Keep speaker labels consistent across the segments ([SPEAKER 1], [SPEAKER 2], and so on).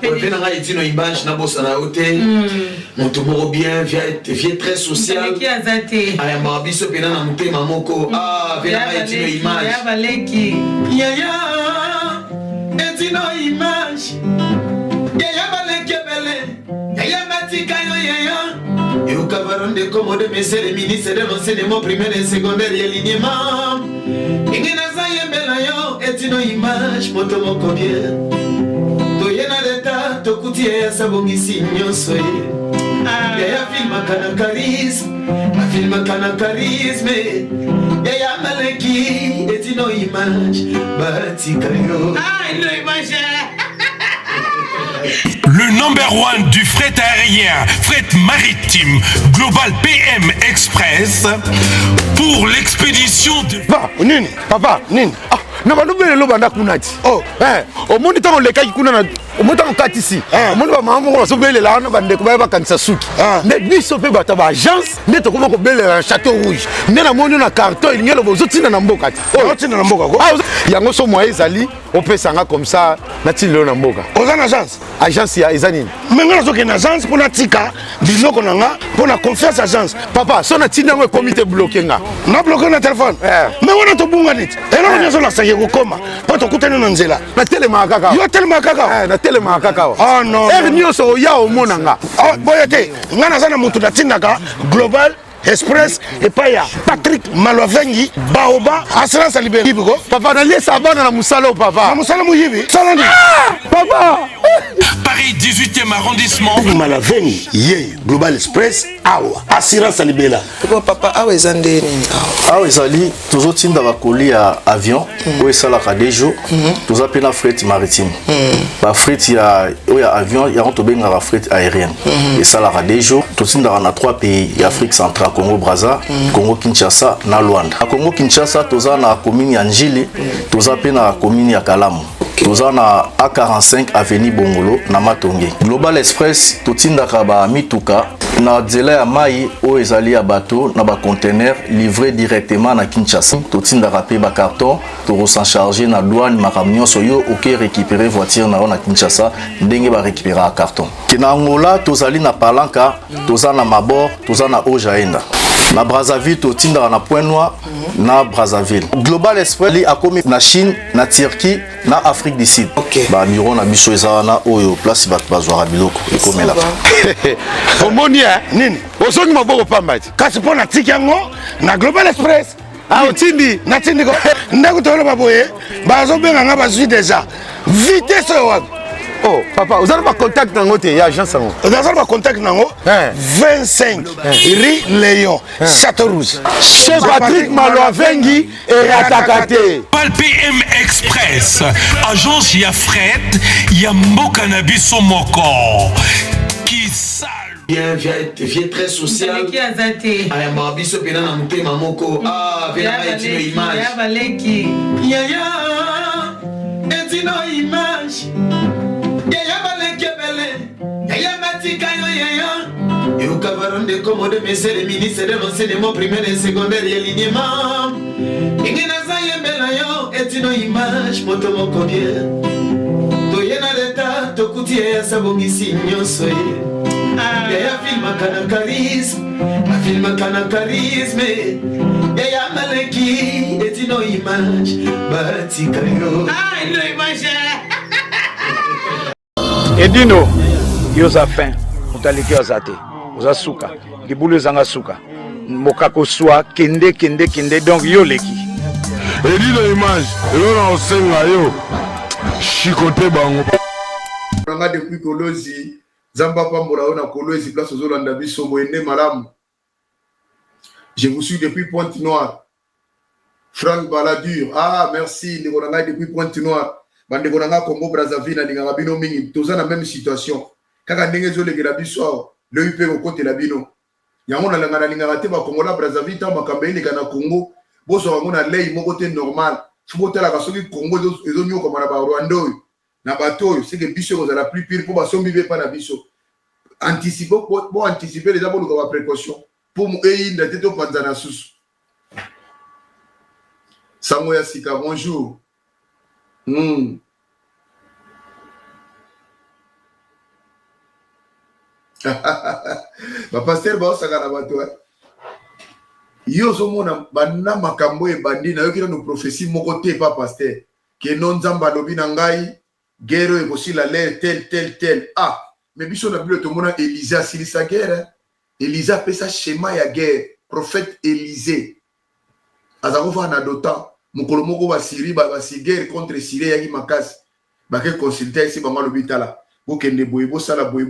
[SPEAKER 1] Venanga etino image na bossa na hotel. Montomoro bien, vient très social. Aya mabiso pena na mutema moko. Ah, venanga etino image. Yaya etino image. Yaya baleke bele. Yaya matika yo yaya. Et au cavaron de commode messieurs les ministres de l'enseignement primaire et secondaire et alignement. Ingena zayembela yo etino image motomoko bien. Toyena leta tokutie ya sabongisi nyonso ye. Yaya filma kana charisme, ma filma kana charisme. Yaya maleki etino image batika yo. Ino image.
[SPEAKER 2] Le number one du fret aérien, fret maritime, Global PM Express, pour l'expédition de...
[SPEAKER 3] Papa, Nini. Na balubele lo banda kunati. O moni tango lekaki kuna na o moni tango katisi. O moni ba mama ko so bele la na bande ko ba kanisa suki. Ne biso pe bata ba agence ne to ko bele la Château Rouge. Ne na moni na carton il ngelo bozo tina na mboka ti. O tina na mboka ko. Yango so moye ezali o pesanga comme ça na tilo na mboka. Oza na agence. Agence ya ezanini. Menga so ke na agence pour na tika biloko na nga pour na confiance agence. Papa so na tina ngo comité bloqué nga. Na bloqué na téléphone. Mais wana to bunga nit. Ela nyoso la saye kokoma. Pa to kutana na nzela. Na telema kaka. Yo telema kaka. Na telema kaka. Ah non. Nyoso ya o monanga. Boyete. Ngana sana mutu na tindaka Global Express et pas ya Patrick Malovengi Baoba assurance libérée. Papa na lesa bana na musalo papa. Na musalo muyibi. Salandi. Papa.
[SPEAKER 2] Paris 18e arrondissement.
[SPEAKER 3] Malovengi ye Global Express awa assurance libérée.
[SPEAKER 4] Papa awa ezande nini awa.
[SPEAKER 5] Awa ezali toujours tinda ba colis à avion ou esala ka des jours. Tous appela fret maritime. Ba fret ya avion ya on to benga ba fret aérienne. Et ça la des jours tout tinda na 3 pays Afrique centrale Congo Brazza, Congo Kinshasa na Luanda. A Congo Kinshasa toza na commune ya Njili, toza pe na commune ya Kalamu. Toza na A45 avenue Bongolo na Matonge. Global Express totindaka ba mituka na nzela ya mai o ezali ya bateau na ba conteneur livré directement na Kinshasa. Totindaka pe ba carton to s'en charger na douane makamnyo soyo OK récupérer voiture na Kinshasa ndenge ba récupérer carton. Kina Angola tozali na Palanka, toza na Mabor, toza na Ojaenda. Na Brazzaville totinda na Point Noir na Brazzaville. Global Express li akomi na Chine, na Turquie, na Afrique du Sud. Ba bureau na biso ezana oyo place bat bazwara biloko ekomela.
[SPEAKER 3] Omonia nini? Ozongi maboko pambati. Kasi pona tikango na Global Express. Otindi na tindi ko. Ndako tolo baboye, bazo benga nga bazwi déjà. Vitesse wapi? Oh, papa, vous avez pas contact dans votre agence? Vous avez pas contact dans 25 Rue Léon, Château Rouge. Chez Patrick Malovengi et Atakate.
[SPEAKER 2] Global PM Express, agence ya fret, ya mboka na biso moko. Qui sale.
[SPEAKER 1] Vient très social. Aya mabiso pena na mutema moko. Ah, venanga etino image. Yaya etino image. Yaya baleke bele, yaya matika yo yaya. Et au cavaron de commode messieurs les ministres de l'enseignement primaire et secondaire et alignement. Ingena zayembela yo etino image motomoko bien. Toyena leta tokutie ya sabongisi nyonso ye. Yaya filma kana charisme, ma filma kana charisme. Yaya maleki etino image batika yo. Ino image.
[SPEAKER 6] Edino, yoza fin, utaliki ozate, oza suka, libulu zanga suka, mokako soa, kende, donc yo leki.
[SPEAKER 7] Edino image, yo na osenga yo, chikote bango.
[SPEAKER 8] Nanga depuis Kolozi, Zamba Pambola on a Kolozi, place aux Olanda Biso, Moene Malam. Je vous suis depuis Pointe-Noire. Franck Baladur, ah merci, Nanga depuis Pointe-Noire. Bande konanga Congo Brazzaville na linganga bino mingi toza na même situation kaka ndenge zo legela biso le UP ko côté la bino yango na linganga linganga te ba Congo la Brazzaville ta makambe ni kana Congo boso bango na lei moko te normal fuko tala ka soki Congo ezo nyo comme na ba Rwanda na bato c'est que biso ko za la plus pire pour ba sombi be pa na biso anticiper pour anticiper les abolo ko ba précaution pour mu eyinda te to panzana susu Samoya Sika bonjour. Pasteur baosaka na bato yo ozomona bana makambo ebandi nayoki nano prophétie moko te pa pasteur ke no nzambe alobi na ngai guerre ekosila lere tel mais biso na Bible tomona Élisée asilisa guerre. Élisée apesa schéma ya guerre. Prophète Élisée azakova na Dotan mokolo moko basiri basi guerre contre Syrie yaki makasi bake consulter esi bango alobi tala bokende boye bosala boye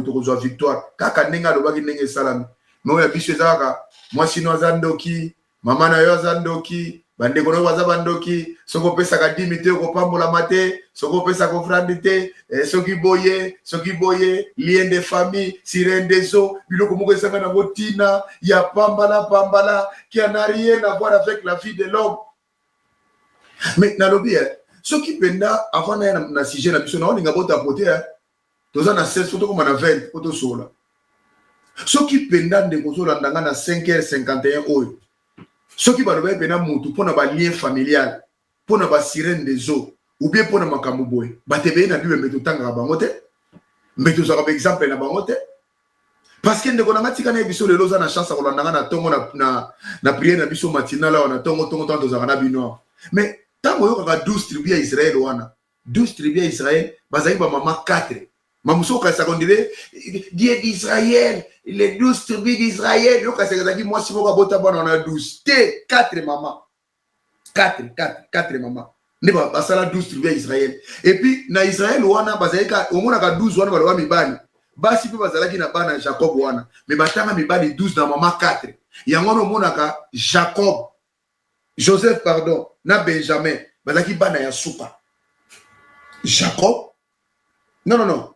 [SPEAKER 8] tokozwa victoire kaka ndenge alobaki ndenge esalami mais oyo ya biso ezalaka mwasi no aza ndoki mama na yo aza ndoki bandeko no baza bandoki soki opesaka 10 te okopambolama te soki opesaka ofrande te soki boye lien de famille sirène des eaux biloko moko esanga nango ntina ya pambala qui n'a rien à voir avec la vie de l'homme. Mais nalobi soki penda avant na sujet na biso na olinga bota pote toza na 16 photo comme na 20 photo sola soki penda ndeko zola ndanga na 5h51 oyo soki baloba pena mutu pona ba lien familial pona ba sirène des eaux ou bien pona makambo boy batebe na bible meto tanga bango te meto za ba exemple na bango te parce que ndeko na matika na biso lelo za na chance ko landanga na tongo na prière na biso matinala wana tongo tanto za na bino mais tango yo ka 12 tribus ya Israël wana 12 tribus ya Israël bazali ba mama 4 mamuso ka sa kondire Dieu d'Israël les 12 tribus d'Israël yo ka sa zaki moi si moka bota bana na 12 te 4 mama 4 mama ne ba sala 12 tribus ya Israël et puis na Israël wana bazali ka omona ka 12 wana baloba mibani basi pe bazalaki na bana Jacob wana mais batanga mibali 12 na mama 4 yango no mona ka Joseph pardon na Benjamin bazalaki bana ya suka Jacob non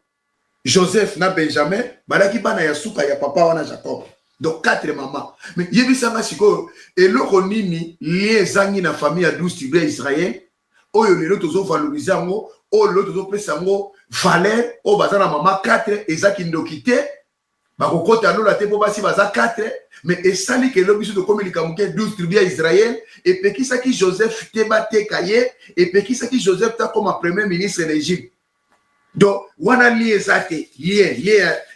[SPEAKER 8] Joseph na Benjamin balaki bana ya suka ya papa wana Jacob donc 4 maman mais yebisanga siko eloko nini liezangi na famille ya 12 tribus ya Israël oyo lelo tozo valoriser ngo oyo lelo tozo pesa ngo valeur o bazana mama 4 ezaki ndokite bakokota lola te po basi baza 4 mais esali ke lobiso de communiquer 12 tribus ya Israël et pekisaki Joseph te batekaye et pekisaki Joseph ta comme premier ministre d'Égypte. Donc wana liezate lié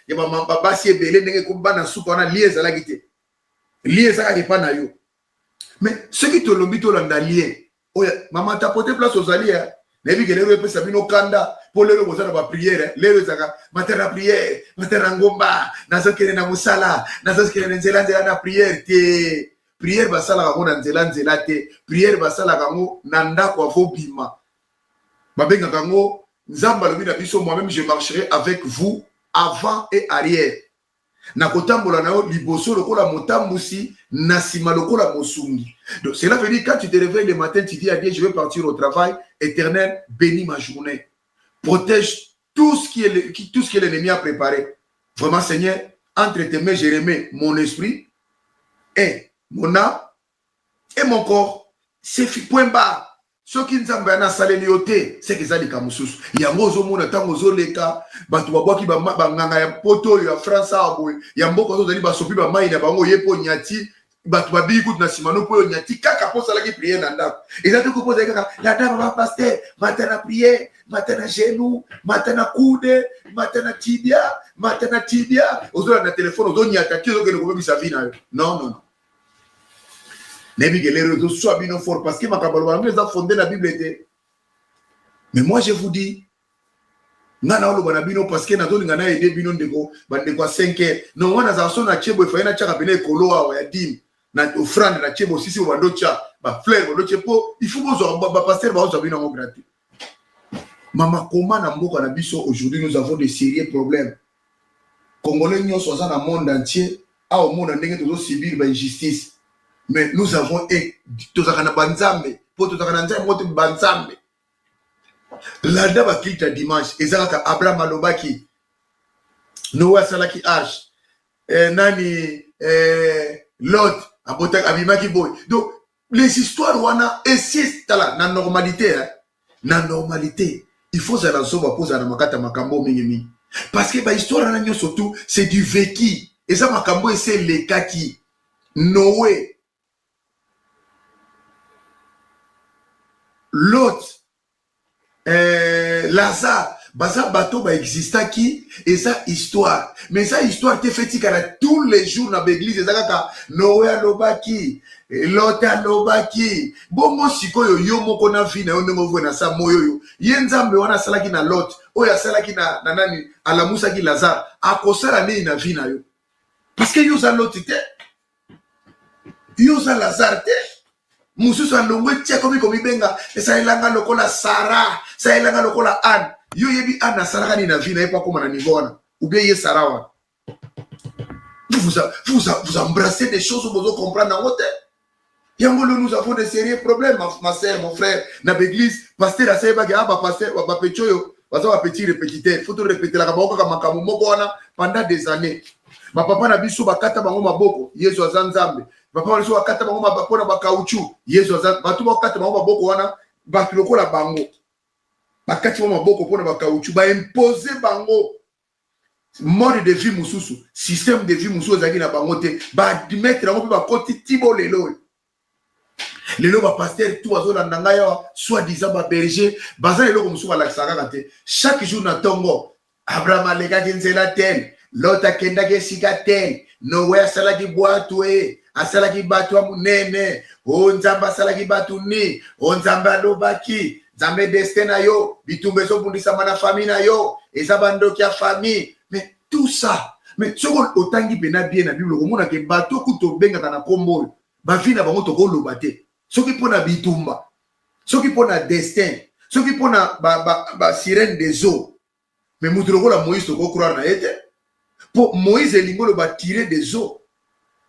[SPEAKER 8] ya mama basi ebele ndenge ko bana suka wana lieza gite lieza ka pa na yo mais ce qui te lobi to landa lié oya mama tapote place aux alliés nebi ke lero pesa bino kanda po lero bozana ba prière lero zaka matera prière matera ngomba nazokere na musala nazokere nzela na prière te prière basala ka na nzela te prière basala ka ngo na ndako avobima babenga kango nzamba lobi na biso moi-même je marcherai avec vous avant et arrière na kotambola na yo liboso lokola motambusi na sima lokola mosungi. Donc cela veut dire quand tu te réveilles le matin tu dis à Dieu je vais partir au travail. Éternel, bénis ma journée, protège tout ce que l'ennemi a préparé. Vraiment Seigneur, entre tes mains je remets mon esprit et mon âme et mon corps. C'est point barre. Ce qui nous a na salé lioté, c'est que ça les kamusus. Yango zo mona tango zo leka, batu babwa ki ba nganga ya poto ya France abo. Yambo ko zo dali ba sopi ba mai na bango yepo nyati, batu babi kut na simano po nyati kaka po sala ki prier na ndako. Ezate ko poser kaka la dame va pasteur, matin na prier, matin na genou, matin na coude, matin na tibia, ozo na téléphone ozo nyata ki zo ke ko bisa vie na yo. Non. Les réseaux soient bien forts parce que ma camarade a fondé la Bible. Mais moi je vous dis, nana olo banabino parce que nazo ngana aidé bino ndeko bandeko 5h. Non wana za so na chebo ifanya chaka bene kolo wa ya dim na offrande na chebo sisi wando cha ba fleur wando chepo il faut bozo ba pasteur ba ozo bino gratuit. Mama comment na mboka na biso aujourd'hui nous avons des sérieux problèmes. Congolais nyos sont dans le monde entier a au monde ndenge tozo subir ba injustice. Mais nous avons tozakana banzambe pour tozakana nzambe moto banzambe la daba kilta dimanche ezalaka Abraham alobaki Noah salaki arche nani Lot abota abimaki boy. Donc les histoires wana insistent là na normalité il faut ça la soba poser na makata makambo mingi parce que ba histoire na nyo surtout c'est du vécu et ça makambo c'est les kaki Noé L'autre, Lazare, baza bato ba existaki et ça histoire mais ça histoire te fait kana tous les jours na l'église ezaka Noé alobaki Lot alobaki bongo sikoyo yo moko na vie na yo ndenge ovwe na sa moyo yo ye nzambe wana salaki na Lot oyo asalaki na nani alamusaki Lazare akosala nini na vie na yo parce que yo za Lot te yo za Lazare te mususu alongwe tia komi benga esa elanga lokola Sarah sa elanga lokola Anne yo yebi Anne asalaka nini na vie na ye pa koma na niveau wana ou bien ye Sarah wana vous embrassez des choses vous comprendre en hôtel. Yangolo, nous avons des sérieux problèmes, ma soeur, mon frère, dans l'église, pasteur, à Seba, pasteur, Papechoyo, petit répétiteur, il faut te répéter la Makamoana pendant des années. Ma papa n'a vu sous Bakata Mangoma Boko, Yesu Zanzambe. Papa n'a vu sous Bakata Mangoma Bakona Bakauchu, Yesu Zanzambe. Batu Bakata Mangoma Boko, Wana, Batuloko la Bango. Bakati Mangoma Boko, Pona Bakauchu, ba imposer Bango. Mode de vie Moussousou, système de vie Moussou Zagi na Bangote, ba admettre la Mouba Koti Tibo Lelo. Lelo ba pasteur tout azo la nangaya soit disant ba berger bazan lelo comme sous la sakate chaque jour na tongo Abraham alega genzela tel lota kenda ke sikatel Noé salaki boatwe asalaki batu munene o nzamba salaki batu ni o nzamba lobaki zambe destin yo bitumbezo bundisa mana famille na yo eza bandoki ya famille mais tout ça mais soko otangi pena bien na Bible komona ke bato kuto benga kana kombo ba vina bango to ko lobate ce qui pona bitumba, ce qui pona destin, ce qui pona ba sirène des eaux. Mais moutrouko la Moïse to croire na ete. Pour Moïse lingolo ba tirer des eaux.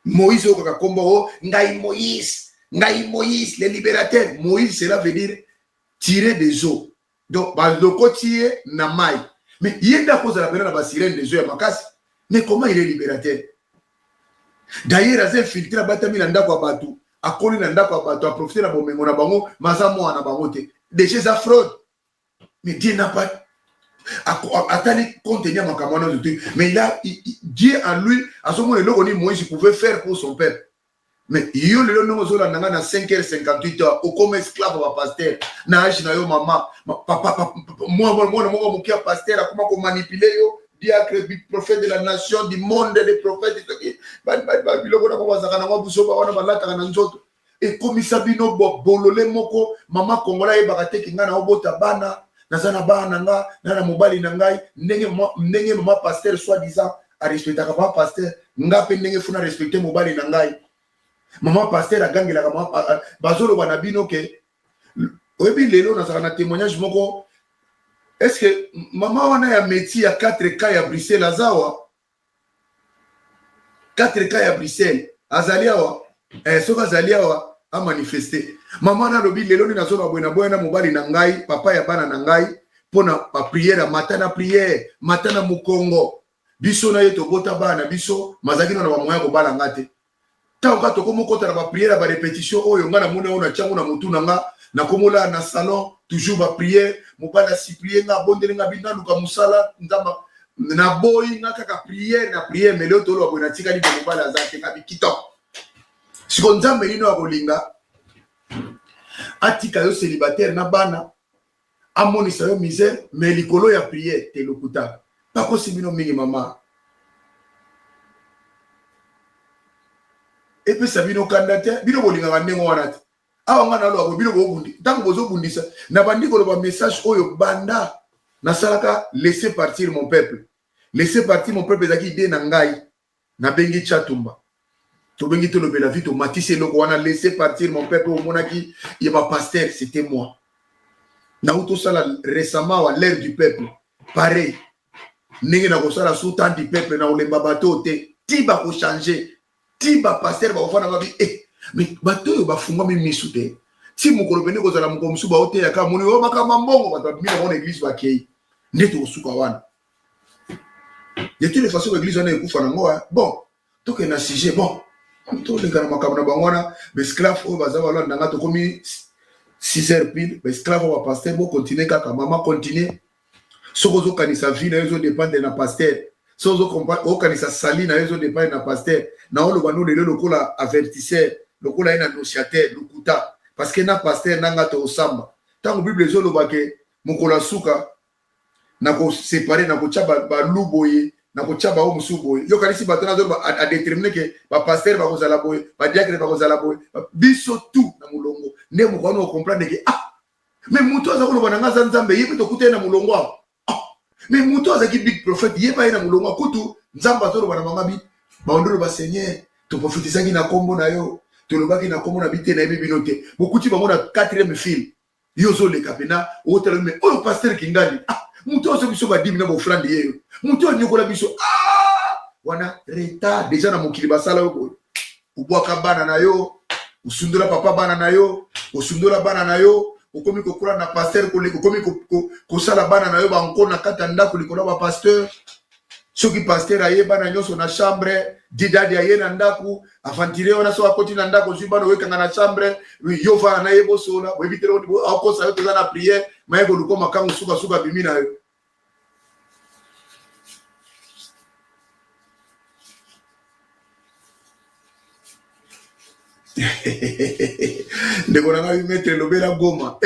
[SPEAKER 8] Moïse o ka kombo ngai Moïse, le libérateur. Moïse cela veut dire tirer des eaux. Donc ba lokotier na mai. Mais yenda cause la pena ba sirène des eaux ya makasi. Mais comment il est libérateur? D'ailleurs azé filtrer batami na ndako abatu. A koli na ndako abato a profiter na bomengo na bango mazamo na bango te déjà ça fraude mais Dieu n'a pas atali contenir makamana de tout mais là Dieu en lui à ce moment là on dit Moïse pouvait faire pour son peuple mais yo le no zo la nanga na 5h58 au comme esclave wa pasteur na âge na yo mama papa moi mokia pasteur comment ko manipuler yo diacre prophète de la nation du monde des prophètes et comme Sabino bolole moko mama kongola e bakate kinga na obota bana nazana bana nga na mobali na ngai ndenge mama pasteur soit disant a respecter ka pasteur nga pe ndenge funa respecter mobali na ngai mama pasteur agangela ka mama bazolo bana bino ke obi lelo na saka na témoignage moko. Est-ce que maman on a un métier à 4K à Bruxelles à Zawa 4K à Bruxelles à Zaliawa soka Zaliawa a manifester maman na lobi lelo ni na zona boina mobali na ngai papa ya bana na ngai pona pa prière matana mukongo biso na yeto bota bana biso mazaki na ba moya ko bala ngate tanka to komo kota na ba prière ba répétition oyo ngana muna ona changu na mutu na nga na komola na salon toujours ba prière mobala si prière nga bondele nga bina luka musala ndamba na boy nga kaka prière na prière mais le tolo abona tika ni mobala zake ka bikito siko nzambe lino akolinga atika yo célibataire na bana amoni sa yo misère mais likolo ya prière te lokuta pa ko sibino mingi mama et puis ça bino kandate bino bolinga bandengo wana awa ngana lo bino bobundi tango bozo bundisa na bandiko lo ba message oyo banda na salaka laisser partir mon peuple zaki ide na ngai na bengi chatumba to bengi to lo bela vite matisse lo wana laisser partir mon peuple au monaki il va pasteur c'était moi na auto sala récemment à l'ère du peuple pareil ningi na ko sala sous temps du peuple na olemba bato te tiba ko changer tiba pasteur ba ofana ba bi mais bato yo bafungwa mimi sute si mukolo bene ko zala muko msuba ote ya kama muni baka mambongo bato bimina kwa église bakei ndeto osuka wana de toutes les façons l'église wana ekufa na ngoa bon to ke na sujet bon to le kana makambo na bangwana be esclave o bazaba lo ndanga to komi 6h pile be esclave wa pasteur bo continuer kaka mama continuer soko zo kanisa vie na yo zo dépendre na pasteur so zo o kanisa sali na yo zo dépendre na pasteur na o lo banu le lokola avertisseur lokola ina annonciateur lokuta parce que na pasteur nanga to osamba tango bible zo lo bake mukola suka nako séparer nako tia ba luboye nako tia ba omusu boye yo kalisi batona zo a déterminer que ba pasteur ba kozala boye ba diacre ba kozala boye biso tout na mulongo ne mo kono comprendre que mais muto aza kono bananga za nzambe yebi to kutena mulongo mais muto aza ki big prophet yeba ina mulongo kutu nzamba zo bana manga bi ba ondolo ba seigneur to prophétisaki na kombo na yo to lobaki na kombo na bité na yebi binote bokuti bango na 4e fil yo zo le kapena o tele mais o pasteur kingani muto azo biso ba dimi na bo frande yeyo muto nyokola biso wana retard déjà na mokili basala yo ubwaka bana na yo usundola papa bana na yo usundola bana na yo ukomi kokula na pasteur ukomi kosala bana na yo banko na kata ndako likolo ba pasteur soki pasteur aye bana nyonso na chambre didadi aye na ndako avantire wana so akoti na ndako zwi bana wekanga na chambre yo va na yebo sola webitero akosa yo toza na prière mayeko luko makangu suka bimi na yo ndeko na ngai maître lobela Goma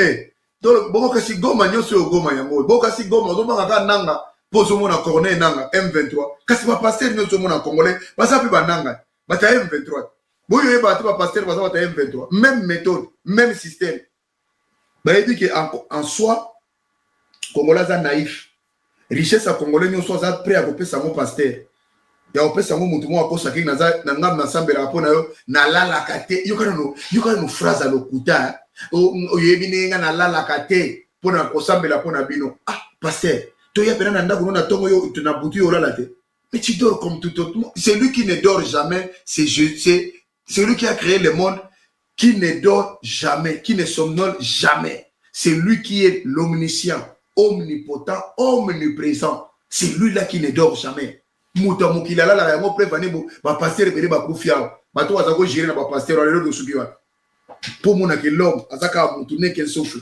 [SPEAKER 8] donc boko kasi Goma nyonso yo Goma yango boko kasi Goma ozomanga ka nanga pozo mona corner nanga M23 kasi ba pasteur nyonso mona congolais basa pe bananga bata M23 boyo yeba ba pasteur basa bata M23 même méthode même système ba dit que en soi congolais za naïf richesse à congolais nyonso za prêt à kopesa mo pasteur ya opesa ngo mutu mo akosa ki na ngam na sambela pona yo na lala kate yo kana no phrase lokuta o yebi nenga na lala kate pona ko sambela pona bino pasteur to ya pena na ndako na tongo yo tuna butu yo lala te mais tu dors comme tout autre monde c'est lui qui ne dort jamais c'est lui qui a créé le monde qui ne dort jamais qui ne somnole jamais c'est lui qui est l'omniscient omnipotent omniprésent c'est lui là qui ne dort jamais muta mukila la ya mo prévenir ba pasteur bele ba kufia bato waza ko gérer na ba pasteur alelo do sukiwa pour mona que l'homme azaka mutu ne qu'elle souffle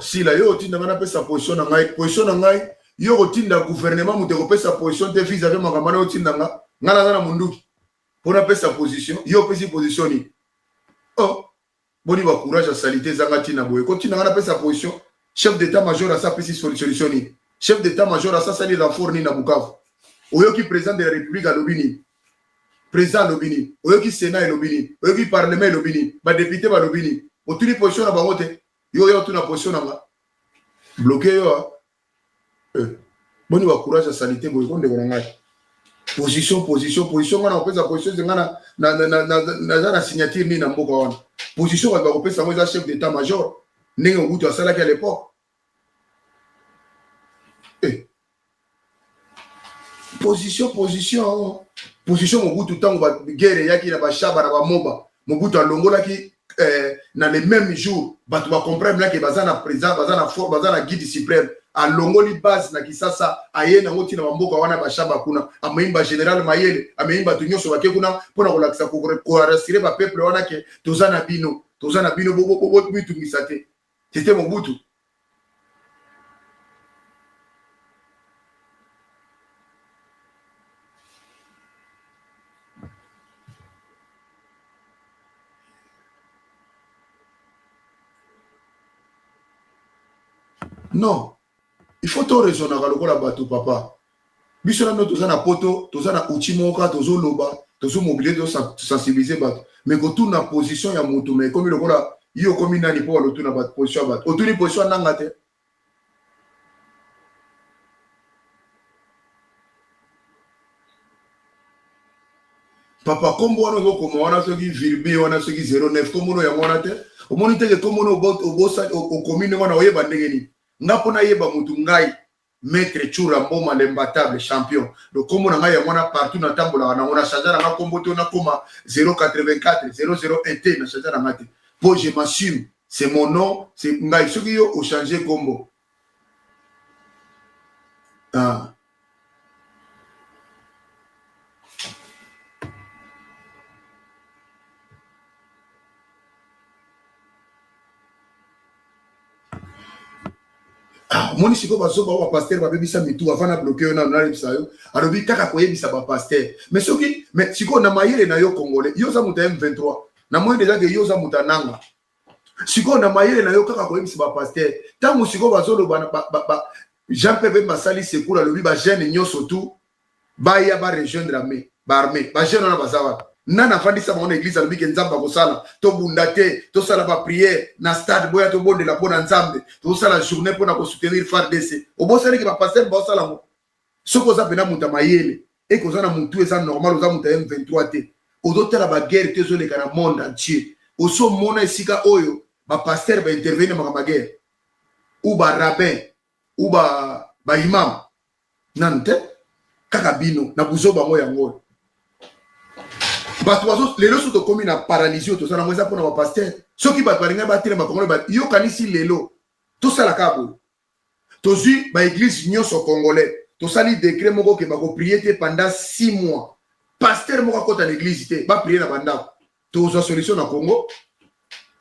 [SPEAKER 8] si la yo tinda ngana pesa position na ngai yo tinda gouvernement mutu ko pesa position te vis avec makamana yo tinda ngana na munduki pona pesa position yo pesa position ni boni ba courage à salité zanga tina boye ko tinda ngana pesa position chef d'état-major à sa pesa solution ni chef d'état-major à sa sali la fourni na Bukavu oyo ki président de la République à Lobini président Lobini oyo ki sénat Lobini oyo ki parlement Lobini ba député ba Lobini otuli position na bango te yo tu na position na bloqué yo boni ba courage à salité boye konde ko ngai position ngana opesa position ngana na signature ni na mboka wana position ba opesa mo za chef d'état-major ndenge ngutu asala à l'époque position Mobutu tango ba guerre yaki na ba shaba na ba moba Mobutu alongola ki dans les mêmes jours bato ba comprendre que bazana président bazana fort bazana guide suprême alongoli base na kisasa aye na ngoti na mboka wana ba shaba kuna ameimba général Mayele ameimba tunyoso wake kuna pona kolakisa ko rassurer ba peuple wana ke tozana bino bobo bitu misate c'était Mobutu. Non, il faut tout raisonner avec le bateau papa. Bisona no tozana poto, tozana uchimoka, tozo loba, tozo mobiliser, tozo sensibiliser bateau. Mais quand tu na position ya moto, mais comme le kola, yo comme nani po le tu na bateau position bateau. Otuni position nangate. Papa kombo wana go comme wana soki virbi wana soki 09 comme no ya wana te. O monite que comme no o commune wana oyeba ndenge ni. Ngapo na yeba mutu ngai maître Chura Mboma l'imbattable champion donc comme on a ngai mona partout na tambola na ona changer na kombo to na koma 084 001 na changer na mate pour je m'assume c'est mon nom c'est ngai soki yo o changer kombo moni siko bazoba wa pasteur ba bebisa mitu avant na bloquer na rebisa yo alobi kaka koyebisa ba pasteur mais soki mais siko na mayele na yo congolais yo za muta M23 na moi déjà que yo za muta nanga siko na mayele na yo kaka koyebisa ba pasteur tango siko bazolo ba Jean-Pierre Basali Sekour alobi ba jeune nyoso tout ba ya ba rejoindre l'armée ba armée ba jeune na bazawa nana fandisa mon église alobi ke nzamba ko sala to bundate to sala ba prière na stade boya to bonde la pona nzambe to sala journée pona ko soutenir FARDC o bosali ke ba pasteur ba sala mo soko za pena muta mayele e ko za na mutu eza normal za muta M23 te o do tala ba guerre te zo le kana monde entier o so mona esika oyo ba pasteur ba intervenir ma guerre ou ba rabbin ou ba imam nante kaka bino na buzoba mo yango bato bazo lelo so to komi na paralysie to sala mweza pona ba pasteur soki bato balinga batire ba congolais ba yo kanisi lelo to sala kabo to zi ba église nyonso congolais to sali décret moko ke ba ko prier te pendant 6 mois pasteur moko kota l'église te ba prier na banda to zo solution na Congo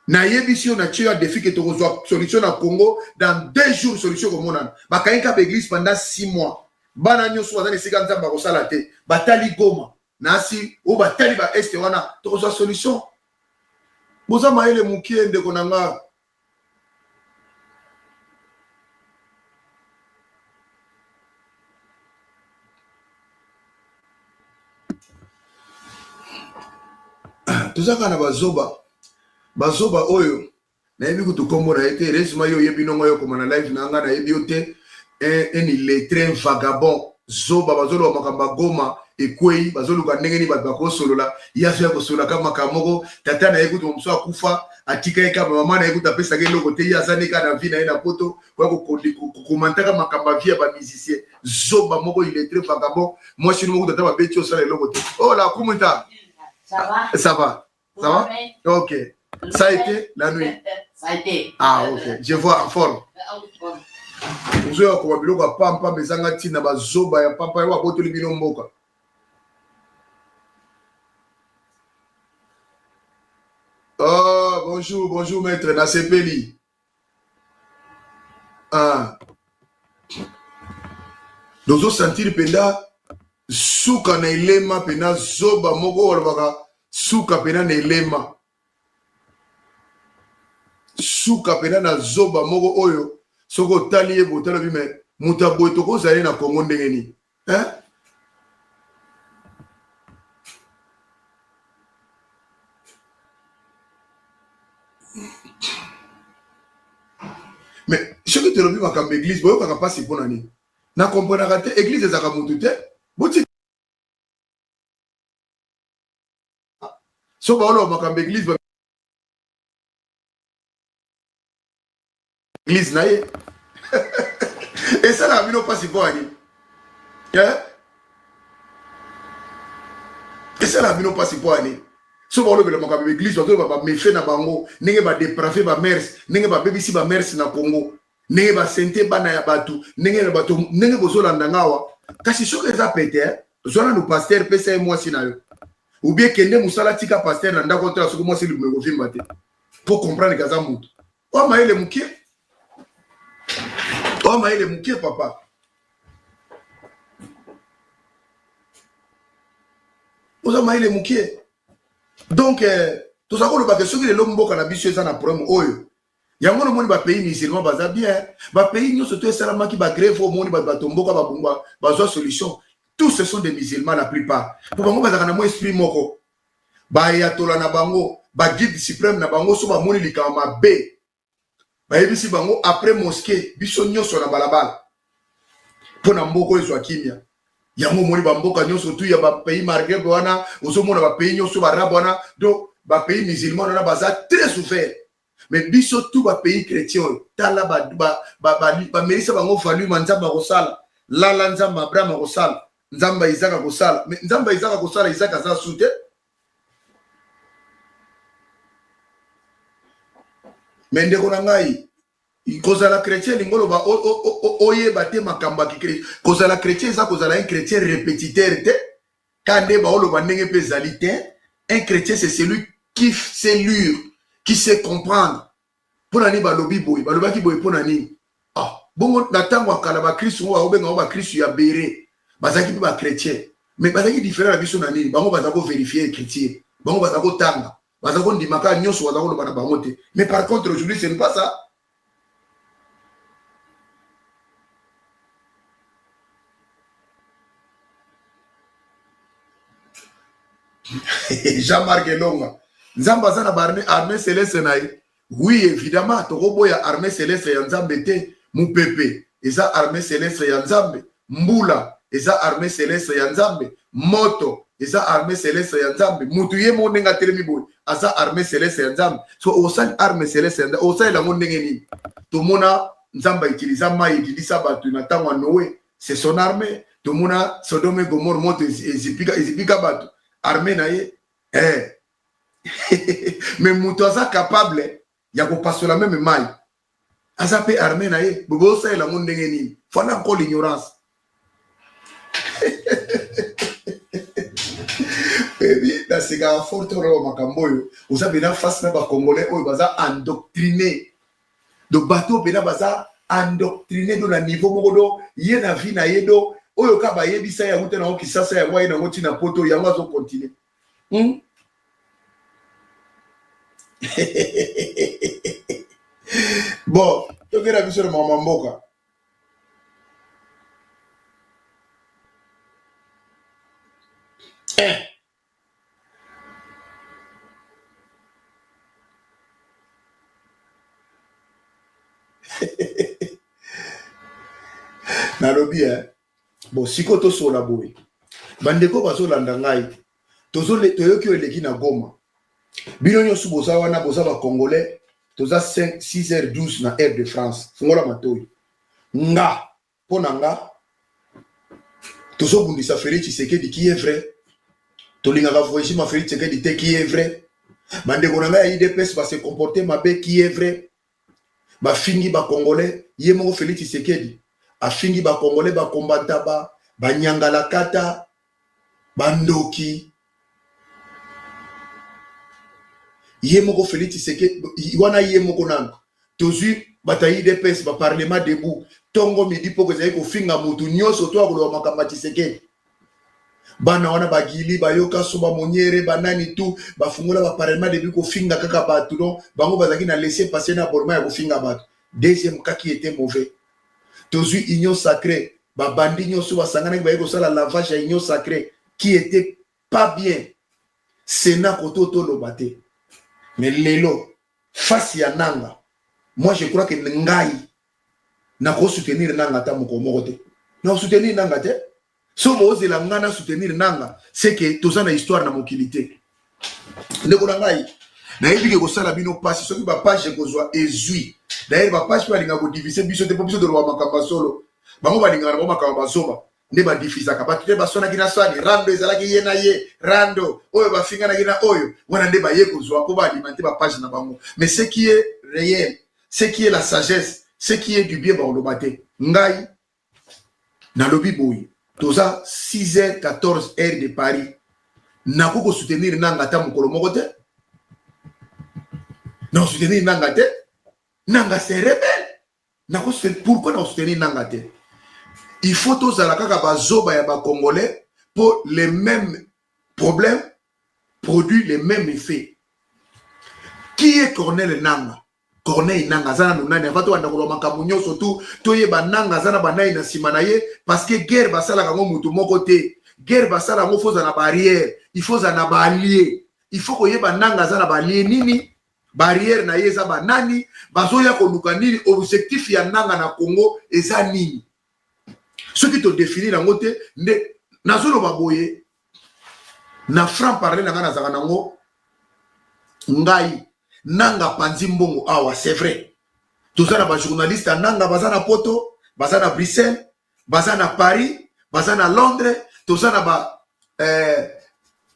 [SPEAKER 8] na yebisi na tio défi que to zo solution na Congo dans 2 jours solution ko monana ba kainka ba église pendant 6 mois bana nyonso bazali sika nzamba ko sala te batali Goma nasi o batali ba este wana to zo solution boza maele mukie ndeko nanga tuzaka na bazoba oyo na yebi kutukombo na ete resima yo yebi nongo yo koma na live na nga na yebi yo te un illettré vagabond zoba bazolo makamba Goma ekwei bazoluka ndenge ni bato bakosolola yaso ya kosolola kama makamoko tata na yekutu momuso akufa atika eka mama na yekutu apesa ke loko te yazane ka na vie na ye na poto kwa kokomantaka makamba vie ya ba musicien zoba moko illettré vagabond moi chino moko tata babeti osala eloko te oh la kumita ça va ok ça a été la nuit
[SPEAKER 9] ça a été
[SPEAKER 8] ok je vois en forme Nous avons biloko pampa bezanga tina bazoba ya papa wa botoli bino mboka. Oh, bonjour maître Nasepeli. Nous sentir penda suka na elema pena zoba moko wala suka pena na elema. Suka pena na zoba moko oyo soko taliye botala bime muta boy toko zali na Congo ndenge ni mais ce que tu lobi makambe église boyo kaka pasi pona ni na comprendre kate église ezaka mutu te boti so ba olo makambe église église na ye et ça la bino pasi po ani et ça la bino pasi po ani so ba lo bela makambe église ba me fait na bango ndenge ba dépraver ba mers ndenge ba bebisi ba mers na Congo ndenge ba sente bana ya batu ndenge na batu ndenge bozolanda ngawa kasi soki eza pete zona no pasteur pesa moi sinayo ou bien kende musala tika pasteur na ndako tela soko moi c'est le me vimba te pour comprendre kaza mutu o maile mukie oh maile mukie papa oza maile mukie donc tout ça ko ba que soki le lomboka na biso eza na problème oyo yango no moni ba pays musulman baza bien ba pays nyo surtout salama ki ba grève au moni ba tomboka ba bumba ba solution tous ce sont des musulmans la plupart pour bango baza na mo esprit moko ba ya tola na bango ba guide suprême na bango so ba moni likama be ba yebisi bango après mosquée biso nyoso na balabala pona mboko ezwa kimia yango moni ba mboka nyoso tu ya ba pays margreb wana ozo mona ba pays nyoso ba arab wana donc ba pays musulman na baza très souffert mais biso tout ba pays chrétien tala ba merisa bango valu manzamba kosala la nzamba abraham kosala nzamba isaka kosala mais nzamba isaka kosala isaka za soute mais ndeko na ngai kozala chrétien lingolo ba oye bate makamba ki chrétien kozala chrétien ça kozala un chrétien répétiteur te kande ba olo bandenge pe zalité un chrétien c'est celui qui sait lire qui sait comprendre pona ni ba lobi boy ba lobaki boy pona ni Ah, bon, n'attends kala ba Christ ou ba Christ ya béré. Bazaki ba chrétien. Mais bazaki différent la biso na nini. Bango bazako vérifier chrétien. Bango bazako tanga. Bazako ndimaka nyoso bazako lo bana bangote. Mais par contre aujourd'hui ce n'est pas ça. Jean-Marc Elonga. Nzamba zana barne armée céleste naï. Oui, évidemment, Torobo ya armée céleste ya Nzambe te, Moupepe, eza armée céleste ya Nzambe, Mbula, eza armée céleste ya Nzambe, Moto, eza armée céleste ya Nzambe, Mutuye monenga telemi boy, eza armée céleste ya Nzambe. So osali armée céleste ya Nzambe, osali la monenga ni. Tomona Nzamba utiliza mai utilisa batu na tangwa Noé, c'est son armée. Tomona Sodome et Gomorre moto ezipika batu. Armée na ye, mais mutu aza capable ya ko passer la même maille. Aza pe armée na ye, bobo sa la monde ndenge nini. Fana encore l'ignorance. Et bien, dans ce cas, fort ro makamboyo, oza bena face na ba congolais oyo baza endoctriné. Donc bateau bena baza endoctriné dans la niveau mokodo, ye na vie na yedo, oyo ka ba yebisa ya ute na okisasa ya wa na ngoti na poto ya ngazo continuer. Bon, tu as vu sur le Mamamboka. Nalobi, bon, si tu es sur la boue, bandeko baso landangai, toyoki eleki na Goma. Bino nyosu bosa wana bosa ba Congolais, toza 6h12 na air de France. Fungola matoi. Nga, pona nga, tozo bundisa Félix Tshisekedi qui est vrai. Tolinga va voyager ma Félix Tshisekedi te qui est vrai. Bandeko na nga IDPS va se comporter mabe qui est vrai. Ba fingi ba Congolais, yemo Félix Tshisekedi. A fingi ba Congolais ba kombata ba nyangala kata, bandoki. Yemoko Félix Tshisekedi wana yemoko nanga tozu batayi de pes ba parlement debout tongo midi poko zai ko finga mutu nyoso to akolo makamba Tshisekedi bana wana bagili bayoka soba monyere banani tu bafungola ba parlement debout ko finga kaka batu no bango bazaki na laisser passer na borma ya ko finga batu. Deuxième cas qui était mauvais, tozu union sacrée ba bandi nyoso basangana ba yeko sala lavage ya union sacrée qui était pas bien. Sénat koto to lobate. Mais lelo, face ya nanga, moi je crois que ngai na ko soutenir nanga ta mokomokote. Na soutenir nanga te. So mo ose la ngana soutenir nanga, c'est que toza na histoire na mokilité. Ndeko na ngai, na yebi ke ko sala bino passe soki ba page ko zwa ezui. D'ailleurs ba page pa linga ko diviser biso te biso de lo makamba solo. Bango ba linga na makamba zoba. Ne ba diffuser ka battre ba sona kina swani rando ezalaki ye na ye rando oyo ba finga na kina oyo wana nde ba ye kozwa po ba alimenter ba page na bango. Mais ce qui est réel, ce qui est la sagesse, ce qui est du bien ba olobate ngai na lobi boy toza 6h14 heure de Paris na ko soutenir nanga ta mokolo moko te na soutenir nanga te nanga c'est rebelle na ko pourquoi na soutenir nanga te. Il faut tous à la kaka zoba ya ba Congolais pour les mêmes problèmes produit les mêmes effets. Qui est Corneille Nanga? Corneille Nanga zana nunani avato anda ko makamunyo surtout toye bananga zana banai na simanaye parce que guerre basala kango mutu moko te. Guerre basala ngo faut na barrière, il faut na ba allié. Il faut ko yeba nanga zana ba allié nini? Barrière na yeza banani bazoya ko luka nini objectif ya nanga na Congo eza nini? Ce qui te définit la moté, nazolo baboye, na franc parler na ngana zaganango, ngai, nanga panzimbongo awa, c'est vrai. Tout ça na ba journaliste, nanga bazana Poto, bazana Bruxelles, bazana Paris, bazana Londres, tout ça na ba,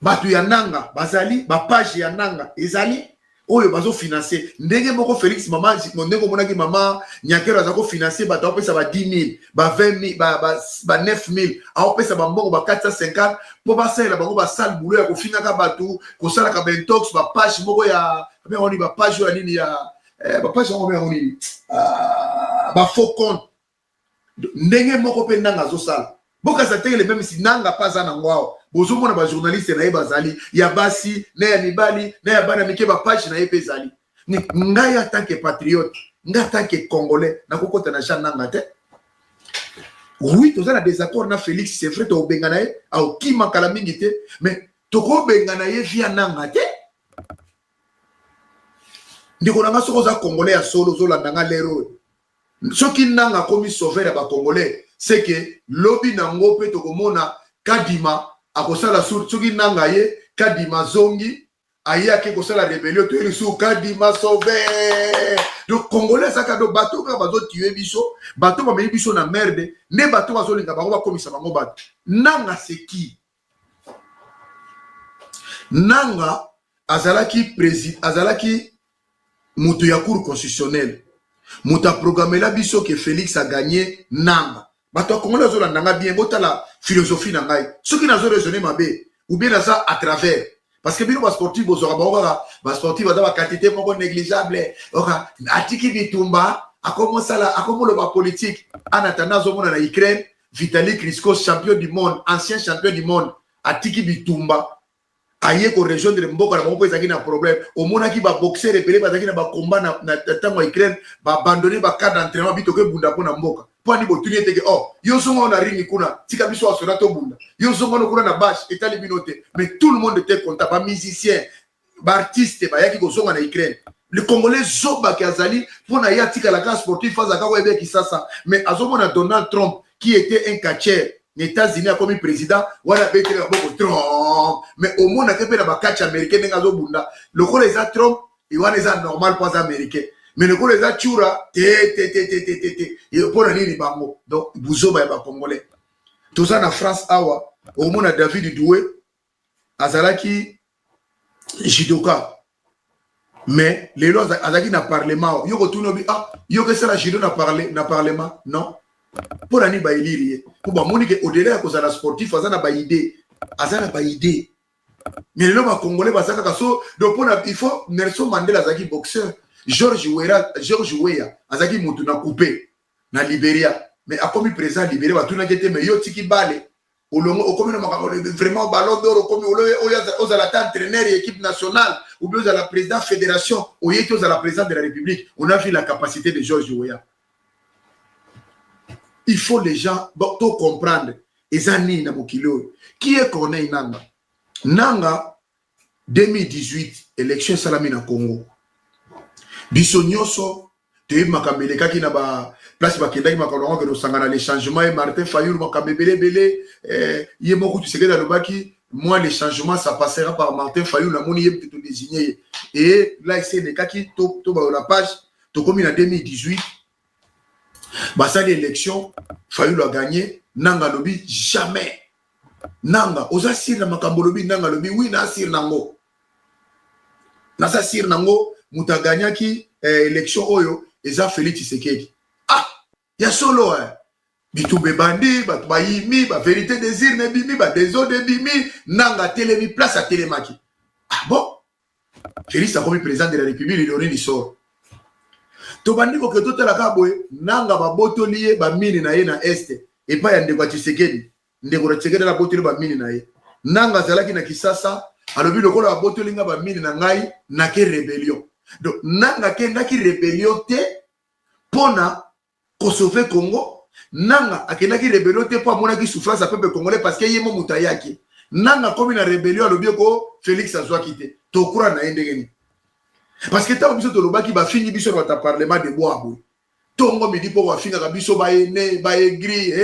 [SPEAKER 8] batu ya nanga, bazali, ba page ya nanga, ezali, oyo bazo financer ndenge moko Félix mama ndenge monaki mama nyakero azako financer bato opesa ba 10 000 ba 20 000 ba 9 000 aopesa ba mbongo ba 450 po basala bango ba sale boulot ya kofinaka bato kosala ka bentox ba page moko ya mais on y ba page ya nini bapage yango mea nini bafaux compte ndenge moko mpe nanga azosala bokasa teke le même si nanga pa aza nango awa bozomona bajournaliste na ye bazali ya basi na ya mibali na ya bana mike bapage na ye mpe ezali ngai atanke patriote ngai atanke congolais nakokota na jean nanga te oui toza na désaccord na Félix c'est vrai tobenga na ye aokima kala mingi te mais tokobenga na ye via nanga te ndeko nanga soko za congolais ya solo zolanda nga lero soki nanga komi sauver ya ba congolais c'est que lobby nango pe tokomona kadima akosala soki nanga ye kadima zongi aye ake kosala rébellion to elisu kadima sauver donc congolais saka do bato ka bazo tuer biso bato ba meni biso na merde ne bato bazo linga bango ba komisa bango bato nanga c'est qui nanga azalaki président azalaki mutu ya cour constitutionnelle muta programmé la biso que Félix a gagné nanga bato congolais zo la nanga bien bota la philosophie na ngai soki nazo raisonner mabe ou bien ça à travers parce que bino ba sportif bozora ba sportif ba quantité moko négligeable oka atiki bitumba akomo le ba politique en attendant zo mona na Ukraine Vitali Klitschko champion du monde ancien champion du monde atiki bitumba aye ko rejoindre mboka na moko ezaki na problème au mona ki ba boxer repelé bazaki na ba combat na tango Ukraine ba abandonner ba cadre d'entraînement bitoke bunda pona mboka poni botuni eteke oh yo songo na ringi kuna tika biso asona to bunda yo songo no kuna na bash etali binote mais tout le monde était content ba musicien ba artiste ba yaki ko songa na Ukraine le congolais zoba ki azali pona ya tika la classe sportive faza ka webe ki sasa mais azomona Donald Trump qui était un catcheur les États-Unis comme président wala bete beaucoup Trump mais au monde que pe na ba catch américain ngazo bunda le ko les Trump et wana za normal pas américain mais le ko les chura et pour nini bango donc buzoba ya ba congolais tout ça na France awa au monde David Doué azalaki judoka mais les lois azaki na parlement yo ko tuno bi ah yo que ça la judo na parlement non pour ani ba iliri pour ba monique au-delà de la sportif azana ba idée mais le ba congolais ba saka kaso donc pour il faut Nelson Mandela azaki boxeur George Weah azaki mutu na coupé na Libéria mais a comme président Libéria ba tuna kete mais yo tiki bale olongo okomi na makako vraiment ballon d'or okomi oza la entraîneur équipe nationale ou bien oza la président fédération ou yeki oza la président de la République on a vu la capacité de George Weah. Il faut les gens tout comprendre. Ezani na mokilo. Qui est Corneille Nanga? Nanga 2018 élection salami na Congo. Biso nyoso te makambeleka ki na ba place ba kendaki makalonga ke no sangana les changements et Martin Fayulu makambebele belé yemoko tu sekeda lobaki moi les changements ça passera par Martin Fayulu na moni yem tout désigné et là c'est les kaki to ba la page to comme en 2018 Basa l'élection, Fayulu a gagné, Nanga lobi jamais. Nanga, osa sir na makambo lobi, Nanga lobi, oui na sir nango. Nasa sir nango, muta gagna ki élection oyo, eza Félix Tshisekedi. Ah, ya solo bitumbe bandi, ba yimi, ba vérité désir ne bimi, ba déso de bimi, Nanga télémi place à télémaki. Ah bon? Félix a commis président de la République, il aurait dit sort. Tobandi ko keto tela kabwe nanga ba botoliye ba mini na ye na este et pas ya ndeko Tshisekedi ndeko Tshisekedi la botoli ba mini na ye nanga zalaki na Kisasa alobi lokola ba botolinga ba mini na ngai na ke rébellion donc nanga ke ndaki rébellion te pona ko sauver Congo nanga akendaki rébellion te po amona ki souffrance à peuple congolais parce que yemo mutayaki nanga komi na rébellion alobi ko Félix azwa kité to kura na ndengeni. Parce que tant que biso lobaki ba fini biso dans ta parlement de bois boy. Tongo me dit pour wa finga biso ba ene ba egri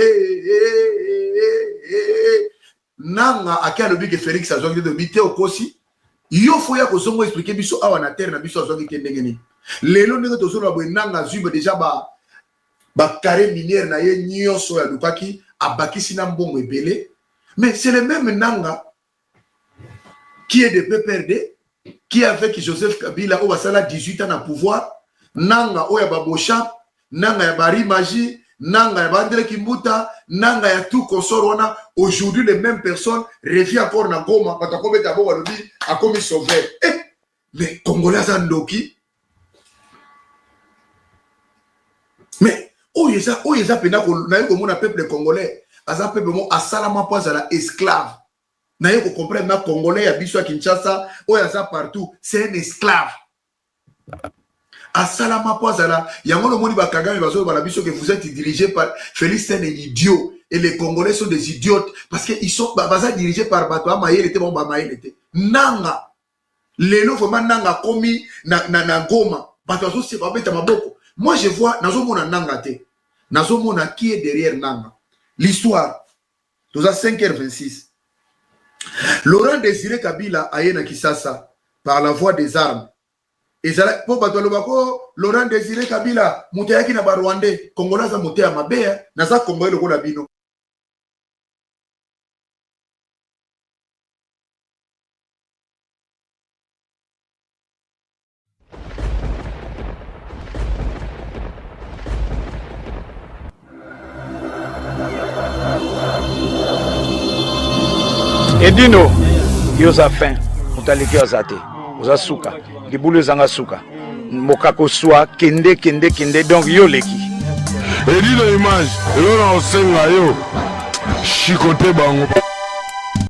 [SPEAKER 8] nanga akia lobi que Félix azongi de bité okosi yo foya ko zongo expliquer biso awa na terre na biso azongi kendengeni. Lelo ndenge to zolo boy nanga zube déjà ba carré minière na ye nyoso ya lukaki abakisi na mbongo ebele mais c'est le même nanga qui est de PPRD qui avec Joseph Kabila au sala 18 ans à pouvoir nanga oya babosha nanga ya bari magie nanga ya bandele kimbuta nanga ya tout consorona aujourd'hui les mêmes personnes revient encore na Goma batakobe tabo balobi a commis sauver mais congolais andoki Mais où est ça pena na ko mona peuple congolais aza peuple mo asalama po azala esclave na ko comprendre na congolais ya biso à Kinshasa o ya ça partout c'est un esclave asalama po azala yango le moni ba Kagame bazo ba biso que vous êtes dirigé par Félix, c'est un idiot et les Congolais sont des idiotes parce que ils sont baza dirigés par Bato Mayele était bon ba Mayele était nanga lelo vraiment nanga komi na Goma Bato azo se ba beta maboko. Moi je vois nazo mona nanga te nazo mona qui est derrière nanga l'histoire nous à 5h26 Laurent Désiré Kabila ayena Kisasa par la voie des armes. Et ça, pour Batolobako, Laurent Désiré Kabila, Moutayaki na Barwandais, Congolais za Mouté à Mabé, Nasa Congolais le Golabino.
[SPEAKER 6] Edino, yoza fin, Moutaliki azate, oza suka, libulu zanga suka. Mokako soa kende donc yo leki.
[SPEAKER 7] Edino image, elona osenga yo. Chicoté bango.